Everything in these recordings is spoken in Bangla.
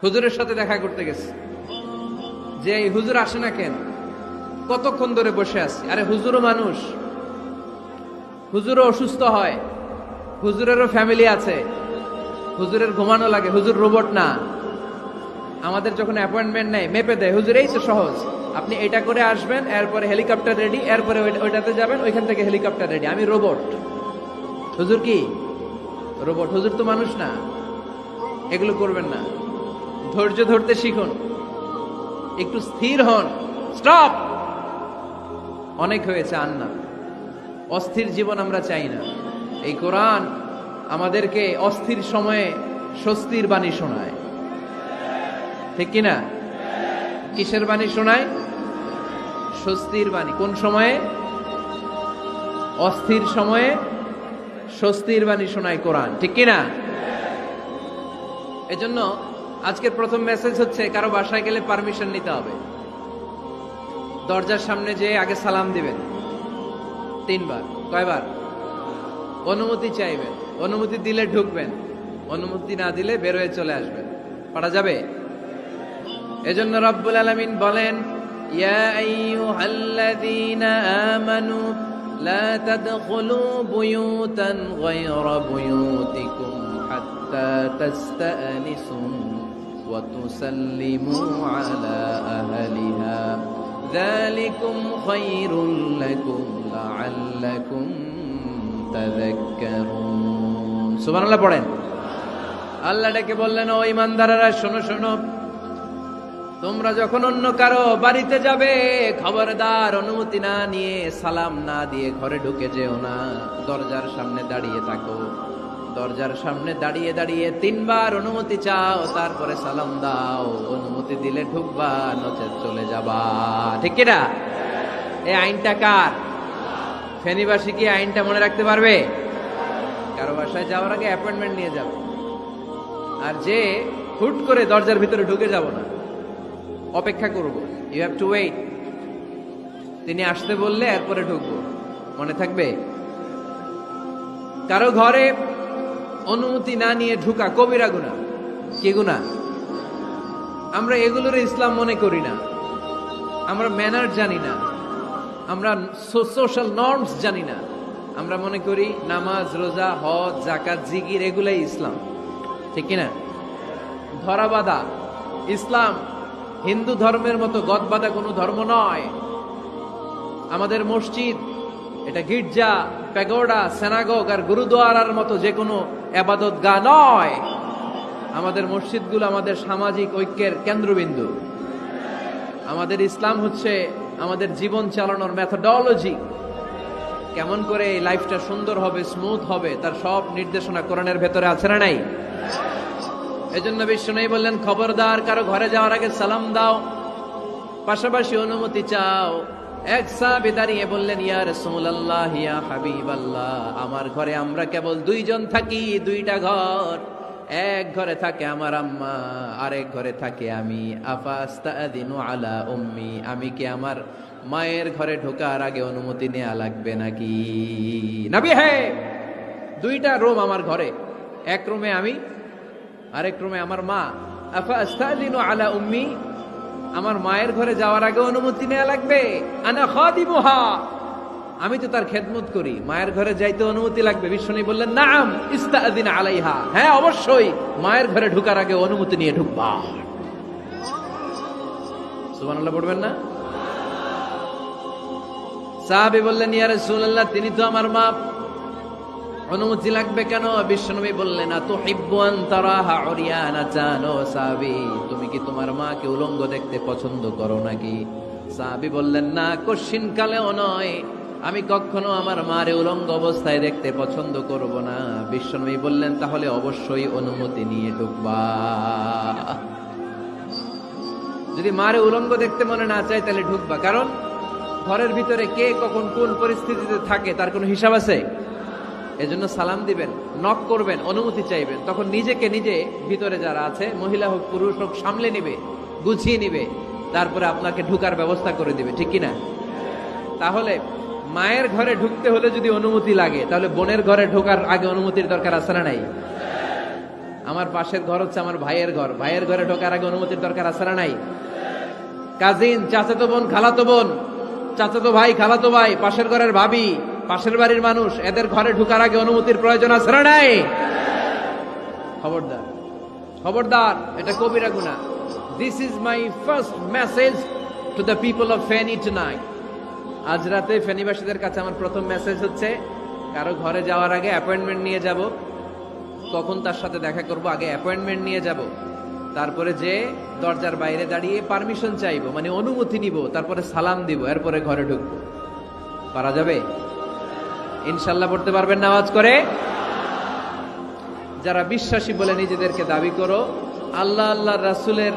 হুজুরের সাথে দেখা করতে গেছে, যে এই হুজুর আসে না কেন, কতক্ষণ ধরে বসে আছি। আরে হুজুরও মানুষ, হুজুরও অসুস্থ হয়, হুজুরেরও ফ্যামিলি আছে, হুজুরের ঘুমানো লাগে, হুজুর রোবট না। আমাদের যখন অ্যাপয়েন্টমেন্ট নেয় মেপে দেয়, হুজুর এই তো সহজ, আপনি এটা করে আসবেন, এরপরে হেলিকপ্টার রেডি, এরপরে ওইটাতে যাবেন, ওইখান থেকে হেলিকপ্টার রেডি। আমি রোবট, হুজুর কি রোবট? হুজুর তো মানুষ না। এগুলো করবেন না। ধৈর্য ধরতে শিখুন, একটু স্থির হন। স্টপ, অনেক হয়েছে। আর না, অস্থির জীবন আমরা চাই না। এই কোরআন আমাদেরকে অস্থির সময়ে স্বস্তির বাণী শোনায়, ঠিক কিনা? কিসের বাণী শোনায়? স্বস্তির বাণী। কোন সময়ে? অস্থির সময়ে স্বস্তির বাণী শোনায় কোরআন, ঠিক কিনা? এজন্য আজকের প্রথম মেসেজ হচ্ছে, কারো বাসায় গেলে পারমিশন নিতে হবে। দরজার সামনে যে আগে সালাম দিবেন 3 বার। কয়বার? অনুমতি চাইবেন, অনুমতি দিলে ঢুকবেন, অনুমতি না দিলে বের হয়ে চলে আসবেন। পারা যাবে? এজন্য রব্বুল আলামিন বলেন, ইয়া আইয়ুহাল্লাযীনা আমানু লা তাদখুলু বুয়ুতান গায়রা বুয়ুতিকুম হাত্তা তাস্তানিসু ওয়া তুসাল্লিমু আলা আহলিহা যালিকুম খায়রুল লাকুম লাআল্লাকুম তাযাক্কারুন। সুবহানাল্লাহ পড়েন। আল্লাহ ডেকে বললেন, ও ঈমানদারেরা শোনো শোনো, তোমরা যখন অন্য কারো বাড়িতে যাবে, খবরদার অনুমতি না নিয়ে, সালাম না দিয়ে ঘরে ঢুকে যেও না। দরজার সামনে দাঁড়িয়ে থাকো, দরজার সামনে দাঁড়িয়ে দাঁড়িয়ে 3 বার অনুমতি চাও, তারপরে সালাম দাও। অনুমতি দিলে ঢুকবা, নচেত চলে যাবা, ঠিক কিনা? এই আইনটা কার? ফেনীবাসী কি আইনটা মনে রাখতে পারবে? কারো বাসায় যাওয়ার আগে অ্যাপয়েন্টমেন্ট নিয়ে যাবে, আর যে হুট করে দরজার ভিতরে ঢুকে যাব না, অপেক্ষা করব। You have to wait. তিনি আসতে বললে এরপরে ঢুকবো, মনে থাকবে? কারো ঘরে অনুমতি না নিয়ে ঢুকা কবিরা গুনাহ। কি গুনাহ? আমরা এগুলোর ইসলাম মনে করি না, আমরা ম্যানার জানি না, আমরা সোশ্যাল নর্মস জানি না। আমরা মনে করি নামাজ, রোজা, হজ, যাকাত, জিকির এগুলাই ইসলাম, ঠিক কিনা? ধরাবাঁধা ইসলাম হিন্দু ধর্মের মতো গদবাঁধা কোনো ধর্ম নয়। আমাদের মসজিদ এটা গির্জা, প্যাগোডা, সিনাগগ আর গুরুদুয়ারার মতো যে কোনো ইবাদতগাহ নয়। আমাদের মসজিদগুলো আমাদের সামাজিক ঐক্যের কেন্দ্রবিন্দু। আমাদের ইসলাম হচ্ছে আমাদের জীবন চালানোর মেথোডোলজি। কেমন করে এই লাইফটা সুন্দর হবে, স্মুথ হবে, তার সব নির্দেশনা কোরআনের ভেতরে আছে না নাই? এজন্য বিশ্বনবী বললেন, খবরদার কারো ঘরে যাওয়ার আগে সালাম দাও, পাশাপাশি অনুমতি চাও। এক সাহাবী দাঁড়িয়ে বললেন, ইয়া রাসূলুল্লাহ, ইয়া হাবিবাল্লাহ, আমার ঘরে আমরা কেবল 2 জন থাকি, 2টা ঘর। এক ঘরে থাকে আমার আম্মা, আরেক ঘরে থাকে আমি। আফাস্তাদিনু আলা উম্মি, আমি কি আমার মায়ের ঘরে ঢোকার আগে অনুমতি নেওয়া লাগবে নাকি? নবী, হ্যাঁ, 2টা রুম আমার ঘরে, এক রুমে আমি, আরেক রুমে আমার মা। আফাস্তাদিনু আলা উম্মি, আমার মায়ের ঘরে যাওয়ার আগে অনুমতি নেওয়া লাগবে? আনা খাদিমুহা, আমি তো তার খেদমত করি, মায়ের ঘরে যাইতে অনুমতি লাগবে? বিশ্বনবী বললেন, নাম ইস্তাদিন আলাইহা, হ্যাঁ অবশ্যই মায়ের ঘরে ঢোকার আগে অনুমতি নিয়ে ঢুকবা। সুবহানাল্লাহ পড়বেন না? সাহাবী বললেন, ইয়া রাসূলুল্লাহ, তিনি তো আমার মা, অনুমতি লাগবে কেন? বিশ্বনবী বললেন, আতুহিব্বু আন তারাহা উরিয়ানা, জানো সাহাবী, তুমি কি তোমার মাকে উলঙ্গ দেখতে পছন্দ করো নাকি? সাহাবী বললেন, না, কশিন কালেও নয়, আমি কখনো আমার মারে উলঙ্গ অবস্থায় দেখতে পছন্দ করব না। বিশ্বনবী বললেন, তাহলে অবশ্যই অনুমতি নিয়ে ঢুকবা। যদি মারে উলঙ্গ দেখতে মনে না চায় তাহলে ঢুকবা, কারণ ঘরের ভিতরে কে কখন কোন পরিস্থিতিতে থাকে তার কোনো হিসাব আছে। এজন্য সালাম দিবেন, নক করবেন, অনুমতি চাইবেন, তখন নিজেকে নিজে ভিতরে যারা আছে, মহিলা হোক পুরুষ হোক, সামলে নিবে, গুছিয়ে নিবে, তারপরে আপনাকে ঢুকার ব্যবস্থা করে দিবে, ঠিক কিনা? তাহলে মায়ের ঘরে ঢুকতে হলে যদি অনুমতি লাগে, তাহলে বোনের ঘরে ঢোকার আগে অনুমতির দরকার আছে না নাই? আমার পাশের ঘর হচ্ছে আমার ভাইয়ের ঘর, ভাইয়ের ঘরে ঢোকার আগে অনুমতির দরকার আছে না নাই? কাজিন, চাচাতো বোন, খালাতো বোন, চাচাতো ভাই, খালাতো ভাই, পাশের ঘরের ভাবি, পাশের বাড়ির মানুষ, এদের ঘরে ঢোকার আগে অনুমতির প্রয়োজন আছে না নাই? খবরদার, খবরদার, এটা কবিরা গুনাহ। This is my first message to the people of Feni tonight. আজ রাতে ফেনীবাসীদের কাছে আমার প্রথম মেসেজ হচ্ছে, কারো ঘরে যাওয়ার আগে অ্যাপয়েন্টমেন্ট নিয়ে যাব। কখন তার সাথে দেখা করব আগে অ্যাপয়েন্টমেন্ট নিয়ে যাব, তারপরে যে দরজার বাইরে দাঁড়িয়ে পারমিশন চাইবো, মানে অনুমতি নিব, তারপরে সালাম দিব, এরপরে ঘরে ঢুকবো। পারা যাবে? ইনশাল্লাহ পড়তে পারবেন না আওয়াজ করে? যারা বিশ্বাসী বলে নিজেদেরকে দাবি করো, আল্লাহ আল্লাহ রাসূলের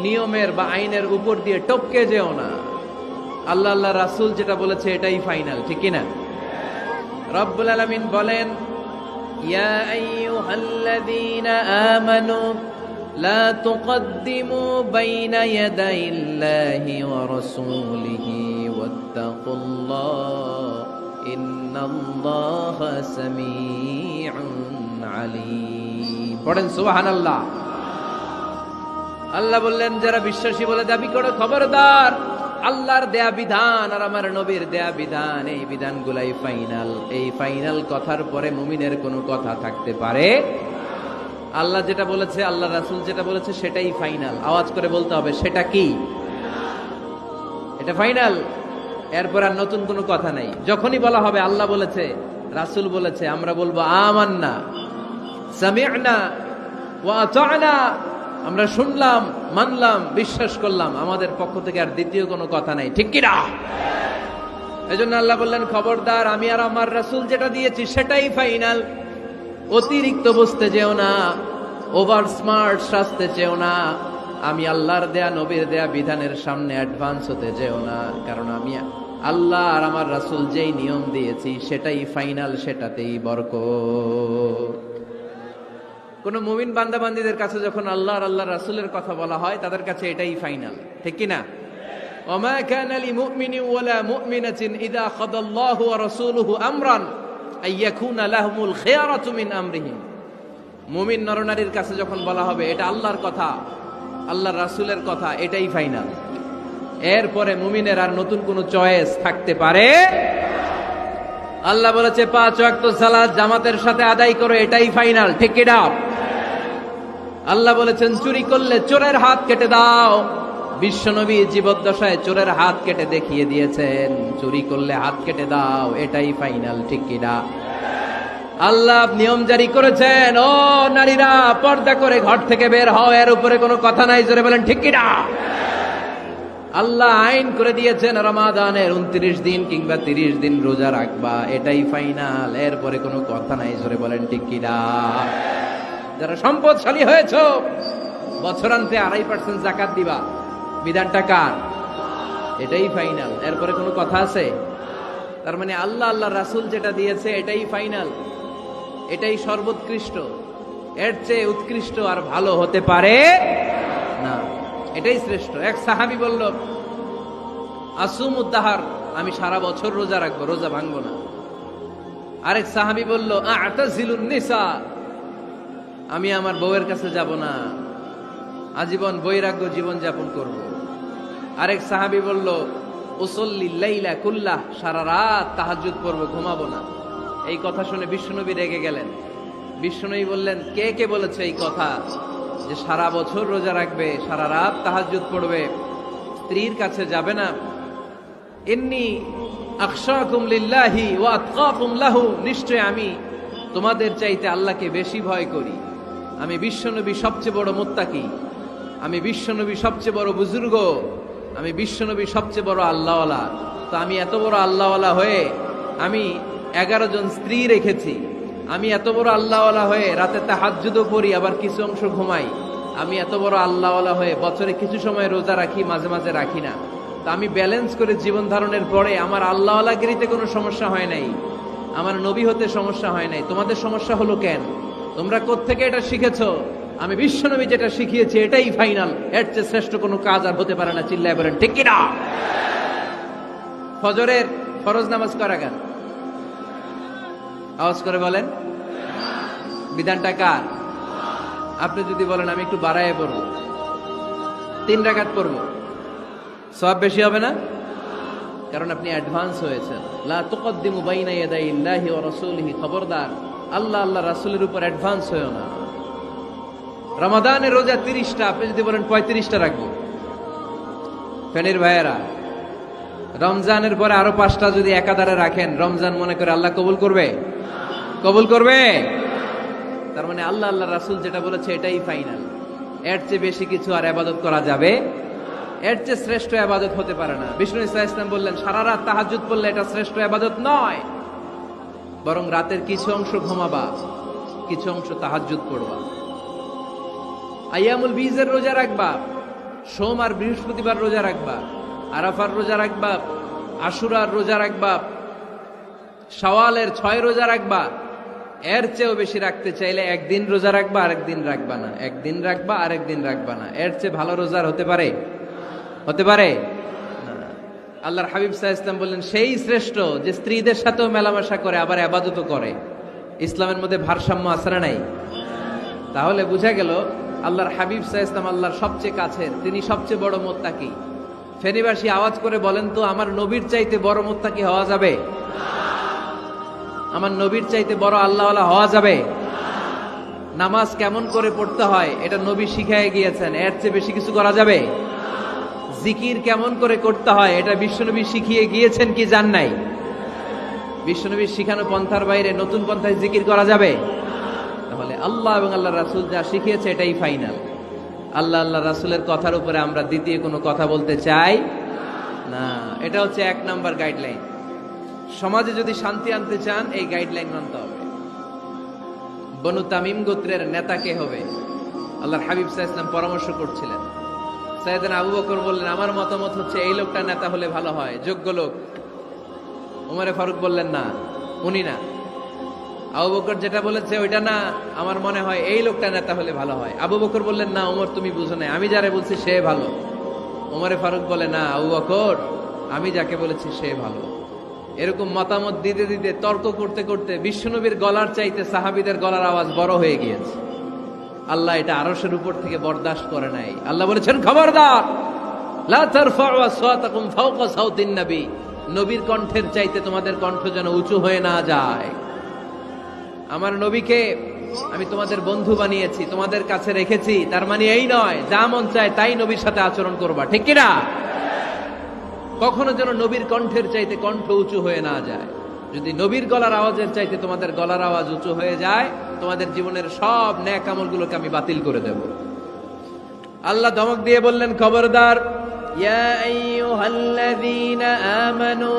নিয়মের বা আইনের উপর দিয়ে টপকে যেও না। আল্লাহ আল্লাহ রাসূল যেটা বলেছে এটাই ফাইনাল, ঠিক কি না? রব্বুল আলামিন বলেন, ইয়া আইয়ুহাল্লাযীনা আমানু লা তুকদ্দিমু বাইনা ইয়াদাইল্লাহি ওয়া রাসূলিহি ওয়াত্তাকুল্লাহ ইন্নাল্লাহা সামিউন আলীম। পড়েন সুবহানাল্লাহ। আল্লাহ বললেন, যারা বিশ্বাসী বলে দাবি করো, খবরদার, আল্লাহর দেয়া বিধান আর আমার নবীর দেয়া বিধান, এই বিধানগুলাই ফাইনাল। এই ফাইনাল কথার পরে মুমিনের কোনো কথা থাকতে পারে? আল্লাহ যেটা বলেছে, আল্লাহ রাসূল যেটা বলেছে সেটাই ফাইনাল। আওয়াজ করে বলতে হবে, সেটা কি? এটা ফাইনাল। এরপর আর নতুন কোনো কথা নাই। যখনই বলা হবে আল্লাহ বলেছে, রাসূল বলেছে, আমরা বলবো আমান্না, সামি'না ওয়া আতা'না, আমরা শুনলাম, মানলাম, বিশ্বাস করলাম, আমাদের পক্ষ থেকে আর দ্বিতীয় কোনো কথা নাই, ঠিক কি না? এজন্য আল্লাহ বললেন, খবরদার, আমি আর আমার রাসূল যেটা দিয়েছি সেটাই ফাইনাল। অতিরিক্ত বুঝতে যেও না, ওভার স্মার্ট সাজতে চেও না, আমি আল্লাহর দেয়া নবীর দেয়া বিধানের সামনে অ্যাডভান্স হতে যেও না, কারণ আমি আল্লাহ আর আমার রাসূল যেই নিয়ম দিয়েছি সেটাই ফাইনাল, সেটাতেই বরকত। কোন মুমিন বান্দাবান্দীদের কাছে যখন আল্লাহ আর আল্লাহ রাসূলের কথা বলা হয়, তাদের কাছে এটাই ফাইনাল, ঠিক কি না? ওমা কানা লিমুমিনিন ওয়ালা মুমিনাতিন ইযা খাদাল্লাহু ওয়া রাসূলুহু আমরান আইয়াকুনা লাহুমুল খিয়ারাতু মিন আমরিহিম। মুমিন নরনারীর কাছে যখন বলা হবে এটা আল্লাহর কথা, আল্লাহর রাসূলের কথা, এটাই ফাইনাল। এরপরে মুমিনের আর নতুন কোনো চয়েস থাকতে পারে? আল্লাহ বলেছে 5 ওয়াক্ত সালাত জামাতের সাথে আদায় করো, এটাই ফাইনাল, ঠিক কি না? আল্লাহ বলেছেন, চুরি করলে চোরের হাত কেটে দাও। বিশ্বনবী জীবদ্দশায় চোরের হাত কেটে দেখিয়ে দিয়েছেন, চুরি করলে হাত কেটে দাও, এটাই ফাইনাল, ঠিক কি না? আল্লাহ নিয়ম জারি করেছেন, ও নারীরা, পর্দা করে ঘর থেকে বের হও, এর উপরে কোনো কথা নাই, জোরে বলেন ঠিক কি না? আল্লাহ আইন করে দিয়েছেন, রমাদানের 29 দিন কিংবা 30 দিন রোজা রাখবা, এটাই ফাইনাল, এরপরে কোনো কথা নাই, জোরে বলেন ঠিক কি না? যারা সম্পদশালী হয়েছ, বছরান্তে 2.5% যাকাত দিবা, বিধানটা কার? এটাই ফাইনাল, এরপরে কোনো কথা আছে? তার মানে আল্লাহ আল্লাহ রাসূল যেটা দিয়েছে এটাই ফাইনাল, এটাই সর্বোৎকৃষ্ট, এর চেয়ে উৎকৃষ্ট আর ভালো হতে পারে না, এটাই শ্রেষ্ঠ। এক সাহাবী বলল, আসুমুদ্দাহার, আমি সারা বছর রোজা রাখবো, রোজা ভাঙবো না। আরেক সাহাবী বলল, আ'তাজিলুন নিসা, আমি আমার বউয়ের কাছে যাব না, আজীবন বৈরাগ্য জীবন যাপন করব। আরেক সাহাবী বলল, উসল্লি লাইলা কুল্লাহ, সারা রাত তাহাজ্জুদ পড়ব, ঘুমাবো না। এই কথা শুনে বিশ্বনবী রেগে গেলেন। বিশ্বনবী বললেন, কে কে বলেছে এই কথা যে সারা বছর রোজা রাখবে, সারা রাত তাহাজ্জুদ পড়বে, স্ত্রীর কাছে যাবে না? ইন্নী আখশাকুম লিল্লাহি ওয়া আতকাকুম লাহু, নিশ্চয় আমি তোমাদের চাইতে আল্লাহকে বেশি ভয় করি। আমি বিশ্বনবী সবচেয়ে বড় মুত্তাকি, আমি বিশ্বনবী সবচেয়ে বড় বুজুর্গ, আমি বিশ্বনবী সবচেয়ে বড় আল্লাহওয়ালা। তো আমি এত বড় আল্লাহওয়ালা হয়ে আমি 11 জন স্ত্রী রেখেছি, আমি এত বড় আল্লাহওয়ালা হয়ে রাতে তাহাজ্জুদও পড়ি, আবার কিছু অংশ ঘুমাই, আমি এত বড় আল্লাহওয়ালা হয়ে বছরে কিছু সময় রোজা রাখি, মাঝে মাঝে রাখি না। তো আমি ব্যালেন্স করে জীবন ধারণের পরে আমার আল্লাহওয়ালাগিরিতে কোনো সমস্যা হয় নাই, আমার নবী হতে সমস্যা হয় নাই। তোমাদের সমস্যা হলো কেন? তোমরা কোত্থেকে এটা শিখেছো? আমি বিশ্বনবী যেটা শিখিয়েছি এটাই ফাইনাল, এর চেয়ে শ্রেষ্ঠ কোনো কাজ আর হতে পারে না। চিল্লায় বলেন ঠিক কি না? ফজরের ফরজ নামাজ কারাগার, আওয়াজ করে বলেন, বিধানটা কার? আপনি যদি বলেন আমি একটু বাড়ায় পড়বো, 3 রাকাত পড়বো, সওয়াব বেশি হবে না? কারণ আপনি অ্যাডভান্স হয়েছেন। লা তুকদ্দিমু বাইনা ইয়াদাইল্লাহি ওয়া রাসূলিহি, খবরদার আল্লাহ আল্লাহ রাসূলের উপর অ্যাডভান্স হয়ো না। রমাদানের রোজা 30টা, আপনি যদি বলেন 35টা রাখবো, ফেনীর ভাইয়েরা, রমজানের পরে আরো 5টা যদি একাধারে রাখেন, রমজান মনে করে আল্লাহ কবুল করবে? কবুল করবে। তার মানে আল্লাহ আল্লাহ রাসূল যেটা বলেছে এটাই ফাইনাল। এর চেয়ে বেশি কিছু আর ইবাদত করা যাবে, এর চেয়ে শ্রেষ্ঠ ইবাদত হতে পারে না। বিষ্ণু ইসা ইসলাম বললেন সারা রাত তাহাজ্জুদ পড়লে এটা শ্রেষ্ঠ ইবাদত নয়, বরং রাতের কিছু অংশ ঘুমাবা, কিছু অংশ তাহাজ্জুদ পড়বা। আইয়ামুল বীজের রোজা রাখবা, সোম আর বৃহস্পতিবার রোজা রাখবা, আরাফার রোজা রাখবা, আশুরার রোজা রাখবা, শাওয়ালের 6 রোজা রাখবা। এর চেয়েও বেশি রাখতে চাইলে একদিন রোজা রাখবা, আরেকদিন রাখবা না, একদিন রাখবা, আরেকদিন রাখবা না। এর চেয়ে ভালো রোজার হতে পারে? হতে পারে না। আল্লাহর হাবিব সাল্লাল্লাহু আলাইহি ওয়াসাল্লাম বললেন সেই শ্রেষ্ঠ যে স্ত্রীদের সাথেও মেলামেশা করে আবার ইবাদতও করে। ইসলামের মধ্যে ভারসাম্য আছে না নাই? তাহলে বোঝা গেল আল্লাহর হাবিব সাল্লাল্লাহু আলাইহি ওয়াসাল্লাম আল্লাহর সবচেয়ে কাছের, তিনি সবচেয়ে বড় মুত্তাকি। ফেনীবাসী আওয়াজ করে বলেন তো, আমার নবীর চাইতে বড় মুত্তাকি হওয়া যাবে? আমার নবীর চাইতে বড় আল্লাহওয়ালা হওয়া যাবে? নামাজ কেমন করে পড়তে হয় এটা নবী শিখায় গিয়েছেন, এর চেয়ে বেশি কিছু করা যাবে? জিকির কেমন করে করতে হয় এটা বিশ্বনবী শিখিয়ে গিয়েছেন কি জান নাই? বিশ্বনবীর শিখানো পন্থার বাইরে নতুন পন্থায় জিকির করা যাবে? তাহলে আল্লাহ এবং আল্লাহ রাসূল যা শিখিয়েছে এটাই ফাইনাল। আল্লাহ আল্লাহ রাসূলের কথার উপরে আমরা দ্বিতীয় কোনো কথা বলতে চাই না। এটা হচ্ছে 1 নাম্বার গাইডলাইন। সমাজে যদি শান্তি আনতে চান এই গাইডলাইন মানতে হবে। বনু তামিম গোত্রের নেতা কে হবে? আল্লাহর হাবিব সাল্লাল্লাহু আলাইহি ওয়াসাল্লাম পরামর্শ করছিলেন। সাইয়েদনা আবু বকর বললেন আমার মতামত হচ্ছে এই লোকটা নেতা হলে ভালো হয়, যোগ্য লোক। ওমরে ফারুক বললেন না, উনি না। আবু বকর যেটা বলেছে ওইটা না, আমার মনে হয় এই লোকটা নেতা হলে ভালো হয়। আবু বকর বললেন না ওমর তুমি বুঝো না, আমি যারে বলছি সে ভালো। ওমরে ফারুক বলে না আবু বকর, আমি যাকে বলেছি সে ভালো। এরকম মতামত দিতে দিতে, তর্ক করতে করতে বিশ্বনবীর গলার চাইতে সাহাবীদের গলার আওয়াজ বড় হয়ে গিয়েছে। আল্লাহ এটা আরশের উপর থেকে বরদাস্ত করে নাই। আল্লাহ বলেছেন খবরদার, লা তারফাউ আসওয়াতাকুম ফাওকা সাউতিন নবী, নবীর কণ্ঠের চাইতে তোমাদের কণ্ঠ যেন উঁচু হয়ে না যায়। আমার নবীকে আমি তোমাদের বন্ধু বানিয়েছি, তোমাদের কাছে রেখেছি, তার মানে এই নয় যা মন চায় তাই নবীর সাথে আচরণ করবা, ঠিক কি না? কখনো যেন নবীর কণ্ঠের চাইতে কণ্ঠ উঁচু হয়ে না যায়। যদি নবীর গলার আওয়াজের চাইতে তোমাদের গলার আওয়াজ উঁচু হয়ে যায়, তোমাদের জীবনের সব নেক আমলগুলোকে আমি বাতিল করে দেব। আল্লাহ ধমক দিয়ে বললেন খবরদার, ইয়া আইয়ুহাল্লাযীনা আমানু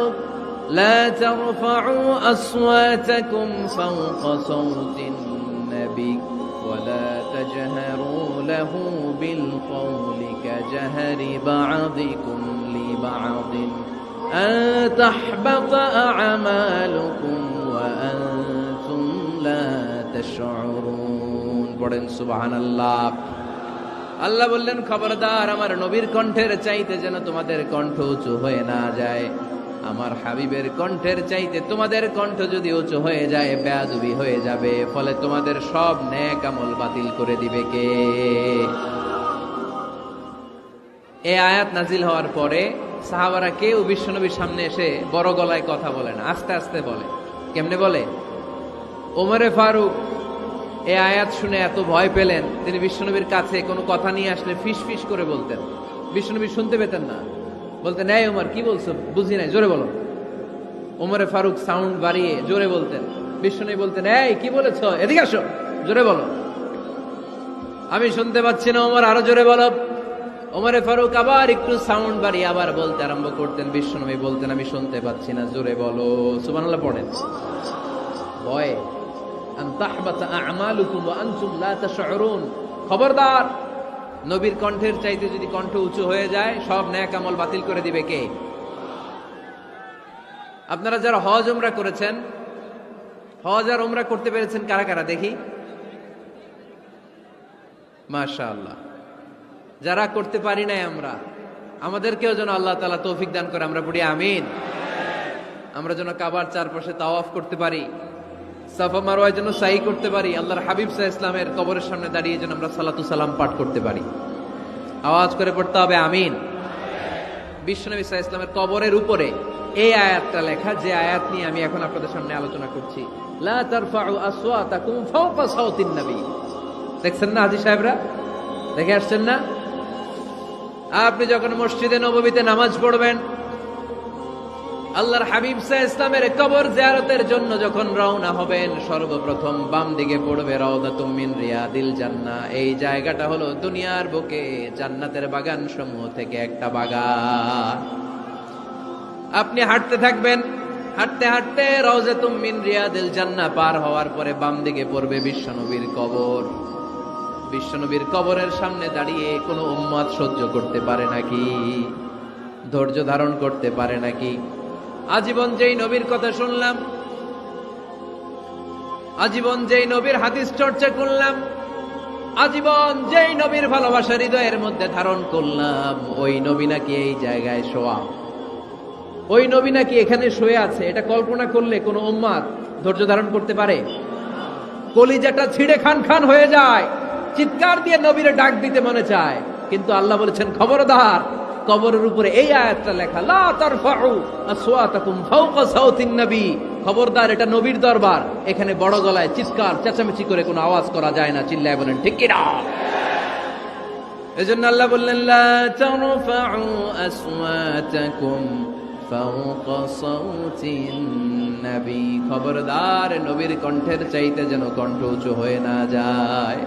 লা তারফাউ আসওয়াতাকুম ফাওকা সাওতিন নবী ওয়া লা তাজহারু লাহু বিল কওলি কাজহারি বা'দিকুম লিবা'দিন আন তাহবাতা আ'মালুকুম ওয়া আনতুম লা তাশউরুন। পড়েন সুবহানাল্লাহ। আল্লাহ বললেন খবরদার, আমার নবীর কণ্ঠের চাইতে যেন তোমাদের কণ্ঠ উঁচু হয়ে না যায়। আমার হাবিবের কণ্ঠের চাইতে তোমাদের কণ্ঠ যদি উঁচু হয়ে যায় বেয়াদবি হয়ে যাবে, ফলে তোমাদের সব নেক আমল বাতিল করে দিবে কে? এই আয়াত নাজিল হওয়ার পরে সাহাবারা কেউ বিশ্বনবীর সামনে এসে বড় গলায় কথা বলে না, আস্তে আস্তে বলে। কেমনে বলে? ওমরে ফারুক এই আয়াত শুনে এত ভয় পেলেন, তিনি বিশ্বনবীর কাছে কোনো কথা নিয়ে আসলে ফিস ফিস করে বলতেন। বিশ্বনবী শুনতে পেতেন না, বলতেন এই ওমর কি বলছো, বুঝি নাই, জোরে বলো। ওমরে ফারুক সাউন্ড বাড়িয়ে জোরে বলতেন। বিশ্বনবী বলতেন এই কি বলেছো, এদিকে আসো, জোরে বলো। আমি শুনতে পাচ্ছি না ওমর, আরো জোরে বলো। ওমরে ফারুক আবার একটু সাউন্ড বাড়িয়ে আবার বলতে আরম্ভ করতেন। বিশ্বনবী বলতেন আমি শুনতে পাচ্ছি না, জোরে বলো। সুবহানাল্লাহ পড়েন। ভয় আন তাহবাতা আ'মালুকুম ওয়া আনতুম লা তাশউরুন, খবরদার, নবীর কণ্ঠের চাইতে যদি কণ্ঠ উঁচু হয়ে যায় সব নেক আমল বাতিল করে দিবে কে? আপনারা যারা হজ উমরা করেছেন, হজ আর উমরা করতে পেরেছেন কারা কারা দেখি? মাশাআল্লাহ। যারা করতে পারি নাই আমরা, আমাদেরকেও যেন আল্লাহ তাআলা তৌফিক দান করে, আমরা পড়ি আমিন। আমরা যেন কাবার চারপাশে তাওয়াফ করতে পারি, সাফা মারওয়ার জন্য সাই করতে পারি, আল্লাহর হাবিব সাল্লাল্লাহু আলাইহি ইসলামের কবরের সামনে দাঁড়িয়ে যেন আমরা সালাতু সালাম পাঠ করতে পারি। আওয়াজ করে পড়তে হবে আমিন। বিশ্বনবী সাল্লাল্লাহু আলাইহি ইসলামের কবরের উপরে এই আয়াতটা লেখা, যে আয়াত নিয়ে আমি এখন আপনাদের সামনে আলোচনা করছি। লা তারফাউ আসওয়াতাকুম ফাওকা সাওতিন নবী। দেখছেন না হাজী সাহেবরা, দেখে আসছেন না? আপনি যখন মসজিদে নববীতে নামাজ পড়বেন, আল্লাহর হাবিব সাল্লাল্লাহু আলাইহি ইসলামের কবর জিয়ারতের জন্য যখন রওনা হবেন, সর্বপ্রথম বাম দিকে পড়বে রাউদাতুম মিন রিয়াদিল জান্নাহ। এই জায়গাটা হলো দুনিয়ার বুকে জান্নাতের বাগান সমূহ থেকে একটা বাগান। আপনি হাঁটতে থাকবেন, হাঁটতে হাঁটতে রাউজাতুম মিন রিয়াদিল জান্নাহ পার হওয়ার পরে বাম দিকে পড়বে বিশ্বনবীর কবর। বিশ্বনবীর কবরের সামনে দাঁড়িয়ে কোনো উম্মত সহ্য করতে পারে নাকি? ধৈর্য ধারণ করতে পারে নাকি? আজীবন যেই নবীর কথা শুনলাম, আজীবন যেই নবীর হাদিস চর্চা করলাম, আজীবন যেই নবীর ভালোবাসা হৃদয়ের মধ্যে ধারণ করলাম, ওই নবী নাকি এই জায়গায় শোয়া, ওই নবী নাকি এখানে শুয়ে আছে, এটা কল্পনা করলে কোনো উম্মত ধৈর্য ধারণ করতে পারে? কলিজাটা ছিঁড়ে খান খান হয়ে যায়, চিৎকার দিয়ে নবীরে ডাক দিতে মনে চায়। কিন্তু আল্লাহ বলেছেন খবরদার, কবরের উপরে এই আয়াতটা লেখা, লা তারফাউ আসওয়াতাকুম ফাওকা সাওতিন নবী। খবরদার, এটা নবীর দরবার, এখানে বড় গলায় চিৎকার চেঁচামেচি করে কোনো আওয়াজ করা যায় না। চিল্লায় বলেন ঠিক কি না? এজন্য আল্লাহ বললেন লা তারফাউ আসওয়াতাকুম ফাওকা সাওতিন নবী। খবরদার, নবীর কণ্ঠের চাইতে যেন কণ্ঠ উঁচু হয়ে না যায়।